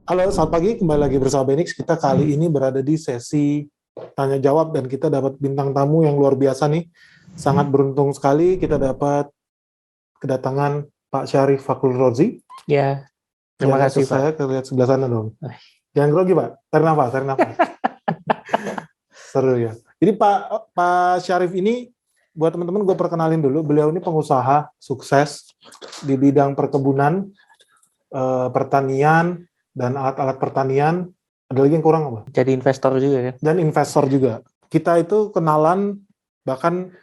Halo, selamat pagi. Kembali lagi bersama Benix. Kita kali ini berada di sesi tanya jawab dan kita dapat bintang tamu yang luar biasa nih. Sangat beruntung sekali kita dapat kedatangan Pak Syarif Fakrul Rozi. Ya, terima Jangan kasih Pak. Saya lihat sebelah sana dong. Jangan grogi Pak. Tarik nafas. Seru ya. Jadi Pak Syarif ini, buat teman-teman gue perkenalin dulu. Beliau ini pengusaha sukses di bidang perkebunan, pertanian, dan alat-alat pertanian. Ada lagi yang kurang apa? Jadi investor juga kan? Dan investor juga. Kita itu kenalan bahkan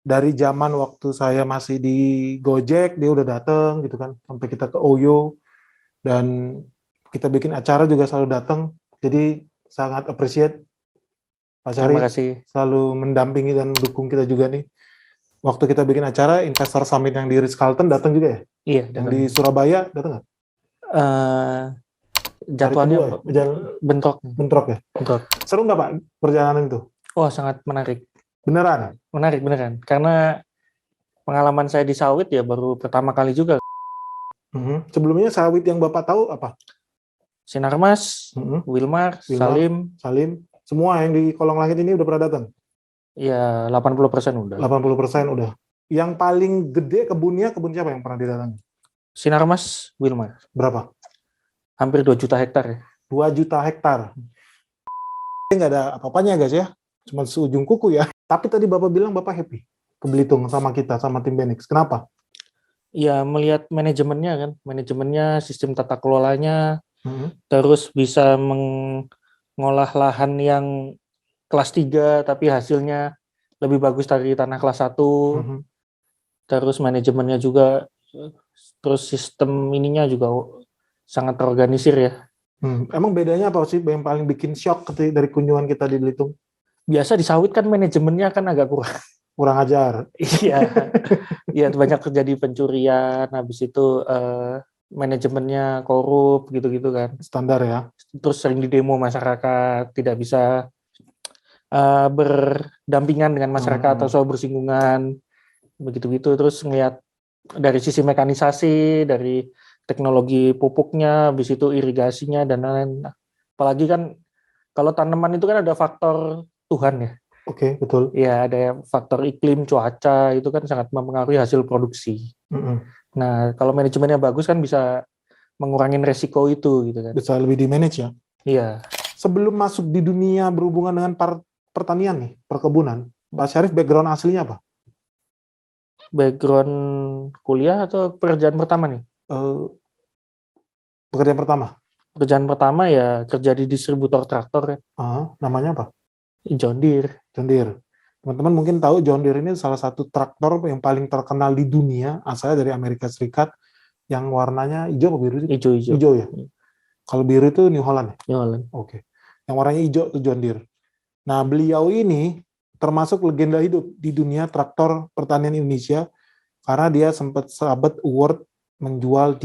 dari zaman waktu saya masih di Gojek, dia udah datang gitu kan, sampai kita ke Oyo, dan kita bikin acara juga selalu datang. Jadi sangat appreciate Pak Syarif. Terima kasih. Selalu mendampingi dan mendukung kita juga nih. Waktu kita bikin acara Investor Summit yang di Ritz-Carlton datang juga ya? Iya. Yang di Surabaya datang nggak? Jadwalnya bentrok ya? Bentrok. Seru nggak Pak perjalanan itu? Oh, sangat menarik. Beneran? Menarik beneran. Karena pengalaman saya di sawit ya baru pertama kali juga. Sebelumnya sawit yang Bapak tahu apa? Sinarmas, Wilmar, Salim, semua yang di Kolong Langit ini udah pernah datang? Iya, 80% udah. 80% udah. Yang paling gede kebun siapa yang pernah didatangi? Sinarmas, Wilmar. Berapa? Hampir 2 juta hektar ya. 2 juta hektar. Nggak ada apa-apanya guys ya. Cuma seujung kuku ya. Tapi tadi Bapak bilang Bapak happy ke Belitung sama kita, sama tim Benix. Kenapa? Ya, melihat manajemennya kan. Manajemennya, sistem tata kelolanya, terus bisa mengolah lahan yang kelas 3 tapi hasilnya lebih bagus dari tanah kelas 1. Terus manajemennya juga, terus sistem ininya juga sangat terorganisir ya. Emang bedanya apa sih yang paling bikin shock dari kunjungan kita di Belitung? Biasa di sawit kan manajemennya kan agak kurang ajar. Iya. Iya, banyak terjadi pencurian, habis itu manajemennya korup gitu-gitu kan. Standar ya. Terus sering didemo masyarakat, tidak bisa berdampingan dengan masyarakat atau soal bersinggungan, begitu-gitu. Terus ngelihat dari sisi mekanisasi, dari teknologi pupuknya, habis itu irigasinya dan lain-lain. Apalagi kan kalau tanaman itu kan ada faktor Tuhan ya. Oke, betul. Ya, ada faktor iklim, cuaca, itu kan sangat mempengaruhi hasil produksi. Nah, kalau manajemennya bagus kan bisa mengurangin resiko itu gitu kan. Bisa lebih di-manage ya? Iya. Sebelum masuk di dunia berhubungan dengan pertanian nih, perkebunan, Pak Syarif background aslinya apa? Background kuliah atau pekerjaan pertama nih? Pekerjaan pertama? Pekerjaan pertama ya kerja di distributor traktor ya. Namanya apa? John Deere. Teman-teman mungkin tahu John Deere ini salah satu traktor yang paling terkenal di dunia, asalnya dari Amerika Serikat, yang warnanya hijau atau biru? Hijau ya? Kalau biru itu New Holland ya? New Holland. Oke. Yang warnanya hijau itu John Deere. Nah, beliau ini termasuk legenda hidup di dunia traktor pertanian Indonesia, karena dia sempat sahabat award menjual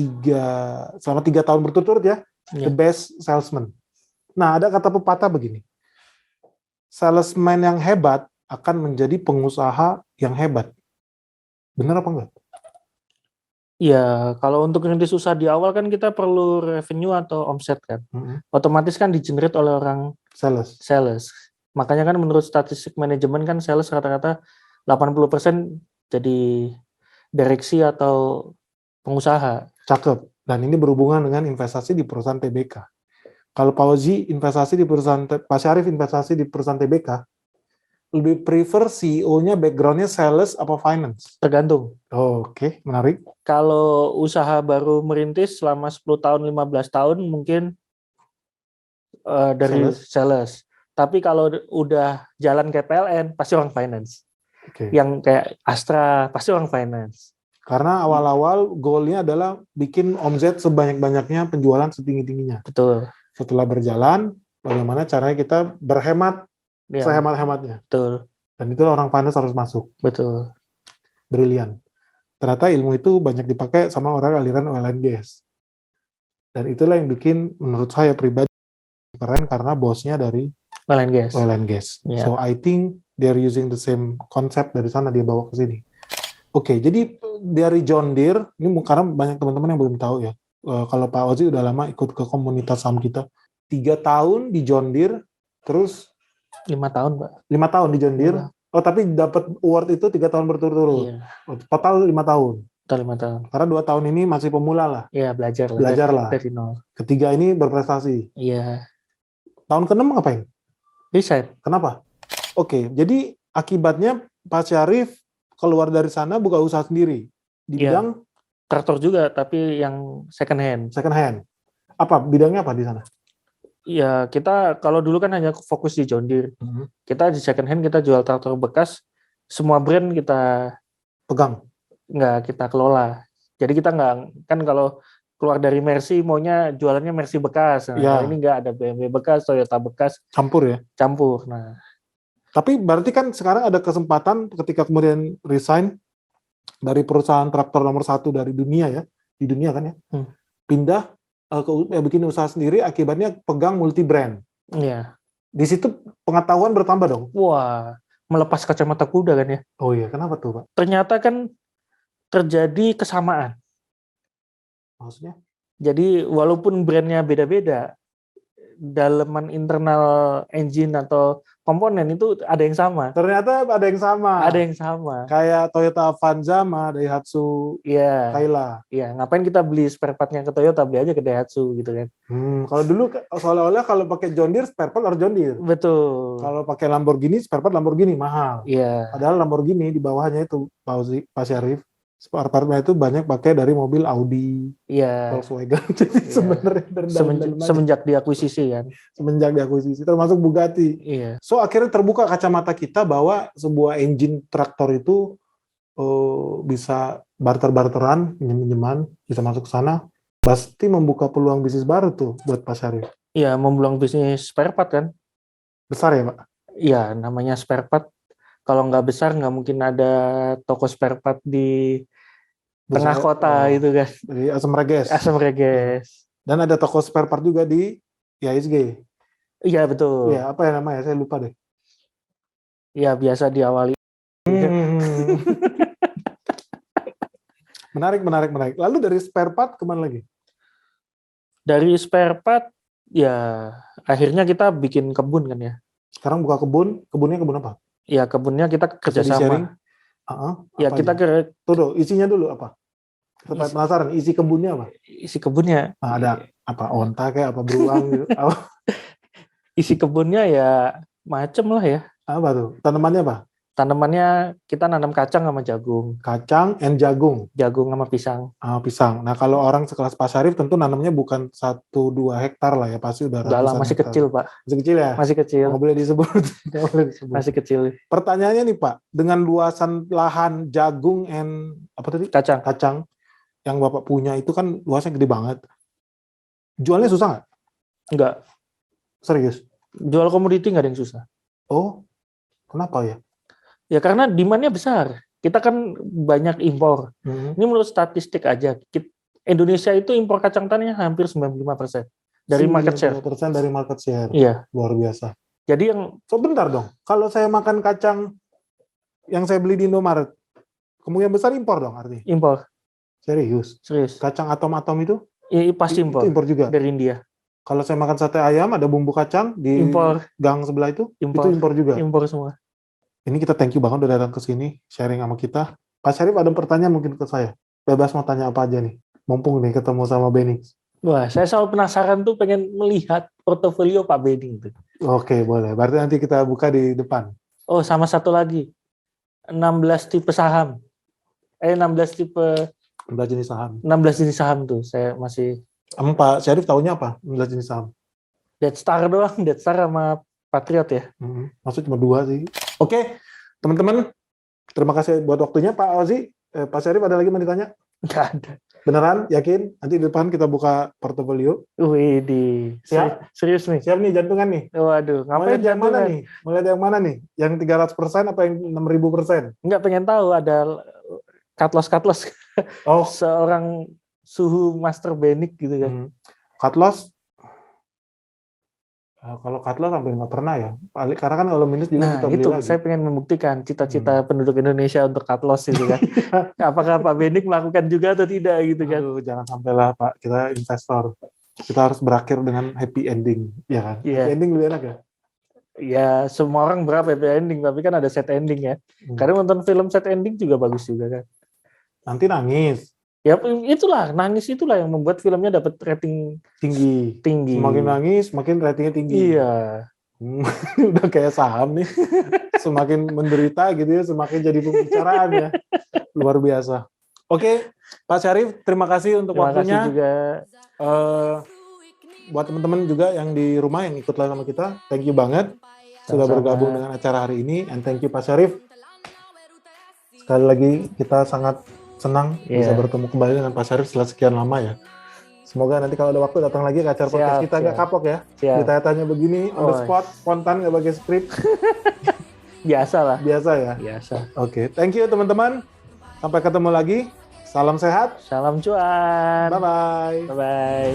selama 3 tahun berturut-turut ya, the best salesman. Nah, ada kata pepatah begini, salesman yang hebat akan menjadi pengusaha yang hebat. Benar apa enggak? Ya, kalau untuk yang susah di awal kan kita perlu revenue atau omset kan. Otomatis kan di-generate oleh orang sales. Makanya kan menurut statistik manajemen kan sales rata-rata 80% jadi direksi atau pengusaha. Cakep. Dan ini berhubungan dengan investasi di perusahaan TBK. Kalau Pak Ozi investasi di perusahaan, Pak Syarif investasi di perusahaan TBK, lebih prefer CEO-nya background-nya sales apa finance? Tergantung. Oke, menarik. Kalau usaha baru merintis selama 10 tahun, 15 tahun mungkin dari sales. Tapi kalau udah jalan kayak PLN, pasti orang finance. Yang kayak Astra, pasti orang finance. Karena awal-awal goalnya adalah bikin omset sebanyak-banyaknya, penjualan setinggi-tingginya. Betul. Setelah berjalan, bagaimana caranya kita berhemat sehemat-hematnya. Betul. Dan itu orang finance harus masuk. Betul. Brilian. Ternyata ilmu itu banyak dipakai sama orang aliran oil and gas. Dan itulah yang bikin menurut saya pribadi keren, karena bosnya dari oil and gas. Yeah. So I think they're using the same concept dari sana dia bawa ke sini. Oke, jadi dari John Deere, ini karena banyak teman-teman yang belum tahu ya, Kalau Pak Ozi udah lama ikut ke komunitas saham kita. 3 tahun di John Deere, terus 5 tahun, Pak. 5 tahun di John Deere. Iya. Oh, tapi dapat award itu 3 tahun berturut-turut. Iya, Total 5 tahun. total 5 tahun. Karena 2 tahun ini masih pemula lah. Iya, belajar lah. dari nol. Ketiga ini berprestasi. Iya. Tahun ke-6 ngapain? Resign. Kenapa? Oke, jadi akibatnya Pak Syarif keluar dari sana buka usaha sendiri di bidang traktor juga, tapi yang second hand. Second hand. Apa bidangnya apa di sana? Iya, kita kalau dulu kan hanya fokus di John Deere. Kita di second hand kita jual traktor bekas, semua brand kita pegang. Nggak kita kelola. Jadi kita nggak, kan kalau keluar dari Mercy maunya jualannya Mercy bekas. Nah, ini nggak ada BMW bekas, Toyota bekas. Campur ya? Campur. Nah, tapi berarti kan sekarang ada kesempatan ketika kemudian resign dari perusahaan traktor nomor 1 dari dunia ya, di dunia kan ya, pindah bikin usaha sendiri, akibatnya pegang multi brand. Iya. Di situ pengetahuan bertambah dong. Wah, melepas kacamata kuda kan ya. Oh iya, kenapa tuh Pak? Ternyata kan terjadi kesamaan. Maksudnya? Jadi walaupun brandnya beda-beda, daleman internal engine atau komponen itu ada yang sama. Ternyata ada yang sama. Ada yang sama. Kayak Toyota Avanza sama Daihatsu Kaila. Iya, ngapain kita beli spare part-nya ke Toyota, beli aja ke Daihatsu gitu kan. Kalau dulu seolah-olah kalau pakai John Deere spare part harus John Deere. Betul. Kalau pakai Lamborghini spare part Lamborghini mahal. Iya. Padahal Lamborghini di bawahnya itu Pak Syarif spare partnya itu banyak pakai dari mobil Audi, Volkswagen. Jadi sebenarnya semenjak diakuisisi kan. Semenjak diakuisisi, termasuk Bugatti. Iya. So akhirnya terbuka kacamata kita bahwa sebuah engine traktor itu bisa barter-barteran, pinjam-pinjaman, bisa masuk ke sana, pasti membuka peluang bisnis baru tuh buat Pak Syarif. Iya, membuang bisnis spare part kan. Besar ya Pak? Iya, namanya spare part. Kalau nggak besar, nggak mungkin ada toko spare part di tengah kota itu kan. Di Asam Reges. Asam Reges. Dan ada toko spare part juga di ISG. Iya, betul. Iya, apa ya namanya? Saya lupa deh. Iya, biasa diawali. Menarik. Lalu dari spare part kemana lagi? Dari spare part, ya akhirnya kita bikin kebun kan ya. Sekarang buka kebun, kebunnya kebun apa? Ya kebunnya kita kerjasama. Ya kita tuh isinya dulu apa? Kita penasaran isi kebunnya apa? Isi kebunnya ada apa? Onta kayak apa beruang gitu? Isi kebunnya ya macem lah ya. Apa tuh? Tanamannya apa? Tanamannya kita nanam kacang sama jagung. Kacang and jagung. Jagung sama pisang. Pisang. Nah kalau orang sekelas Pak Syarif tentu nanamnya bukan 1-2 hektar lah ya, pasti udah ratusan masih hektar. Kecil Pak. Masih kecil ya? Masih kecil. Nggak boleh disebut. Masih kecil. Pertanyaannya nih Pak, dengan luasan lahan jagung and apa tadi? Kacang yang Bapak punya itu kan luasnya gede banget. Jualnya susah nggak? Enggak. Serius? Jual komoditi nggak ada yang susah. Oh, kenapa ya? Ya karena demand-nya besar. Kita kan banyak impor. Ini menurut statistik aja. Indonesia itu impor kacang tanahnya hampir 95% dari market share. 95% dari market share. Iya. Luar biasa. Jadi yang... Sebentar dong. Kalau saya makan kacang yang saya beli di Indomaret, kemungkinan besar impor dong artinya? Impor. Serius? Serius. Kacang atom-atom itu? Iya, pasti impor. Itu impor juga? Dari India. Kalau saya makan sate ayam, ada bumbu kacang di impor. Gang sebelah itu impor juga? Impor semua. Ini kita thank you banget udah datang ke sini, sharing sama kita. Pak Syarif ada pertanyaan mungkin ke saya? Bebas mau tanya apa aja nih. Mumpung nih ketemu sama Benny. Wah, saya selalu penasaran tuh pengen melihat portofolio Pak Benny itu. Oke, boleh. Berarti nanti kita buka di depan. Oh, sama satu lagi. 16 tipe saham. 16 jenis saham. 16 jenis saham tuh. Saya masih... Pak Syarif tahunya apa? 16 jenis saham. Dead Star doang. Dead Star sama Patriot ya. Maksudnya cuma 2 sih. Oke, teman-teman. Terima kasih buat waktunya Pak Ozi. Pak Syarif ada lagi mau ditanya? Nggak ada. Beneran? Yakin? Nanti di depan kita buka portofolio. Wih, siap? Serius nih? Siap nih jantungan nih? Waduh, ngapain jantungan? Mulai yang mana nih? Yang 300% apa yang 6.000%? Enggak, pengen tahu ada cut loss. Oh. Seorang suhu master Benik gitu kan. Cut loss Kalau Cutlass hampir nggak pernah ya. Karena kan kalau minus juga Nah, kita beli itu lagi. saya pengen membuktikan cita-cita penduduk Indonesia untuk cut loss itu kan. Apakah Pak Benik melakukan juga atau tidak gitu kan? Aduh, jangan sampailah Pak. Kita investor. Kita harus berakhir dengan happy ending, ya kan? Iya. Happy ending lebih enak ya? Ya, semua orang berapa happy ending, tapi kan ada sad ending ya. Karena nonton film sad ending juga bagus juga kan. Nanti nangis. Ya itulah, nangis itulah yang membuat filmnya dapat rating tinggi. Semakin nangis, semakin ratingnya tinggi. Iya. Udah kayak saham nih. Semakin menderita gitu ya, semakin jadi pembicaraan ya. Luar biasa. Oke, Pak Syarif, terima kasih untuk waktunya. Terima kasih juga. Buat teman-teman juga yang di rumah yang ikut live sama kita, thank you banget sudah bergabung dengan acara hari ini, and thank you Pak Syarif. Sekali lagi kita sangat senang bisa bertemu kembali dengan Pak Syarif setelah sekian lama ya. Semoga nanti kalau ada waktu datang lagi ke acara podcast kita nggak kapok ya. Ditanya-tanya begini on the spot, spontan nggak pakai skrip. Biasa lah. Biasa ya. Biasa. Oke, thank you teman-teman. Sampai ketemu lagi. Salam sehat. Salam cuan. Bye bye. Bye bye.